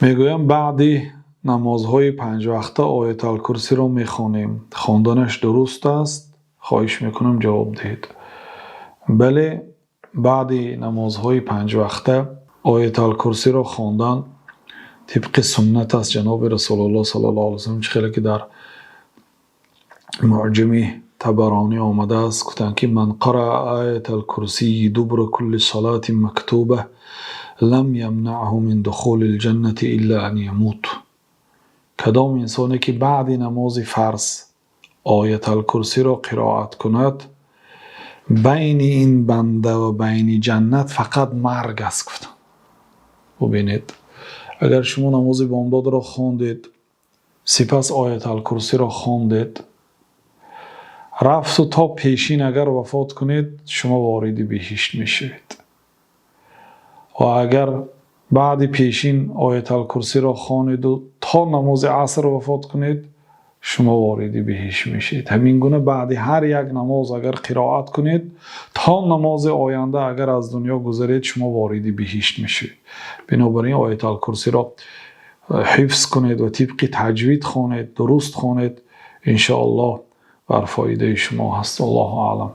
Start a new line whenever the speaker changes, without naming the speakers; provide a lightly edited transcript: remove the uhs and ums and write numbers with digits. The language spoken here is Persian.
میگویم بعدی نمازهای 5 وقته آیت الکرسی را میخوانیم. خواندنش درست است؟ خواهش میکنم جواب دهید. بله، بعدی نمازهای 5 وقته آیت الکرسی را خواندن طبق سنت است جناب رسول الله صلی الله علیه و سلم، خیلی که در معجم طبرانی آمده است گفتند که من قرأ آیت الکرسی دبر کل صلاة مکتوبه لم یمنعه من دخول الجنة الا ان یموت. کدام انسانی که بعد نماز فرض آیت الکرسی را قرائت کند، بین این بنده و بین جنت فقط مرگ است. گفتند ببینید، اگر شما نماز بامداد را خواندید سپس آیت الکرسی را خواندید، رفت و تا پیشین اگر وفات کنید شما وارد بهشت میشوید، و اگر بعد پیشین آیت الکرسی را خوانید و تا نماز عصر وفات کنید شما وارد بهشت میشید. همین گونه بعد هر یک نماز اگر قرائت کنید تا نماز آینده اگر از دنیا گذرید شما وارد بهشت میشید. بنابراین آیت الکرسی را حفظ کنید و طبق تجوید خوانید، درست خوانید، ان شاء الله بر فایده شما هست. الله اعلم.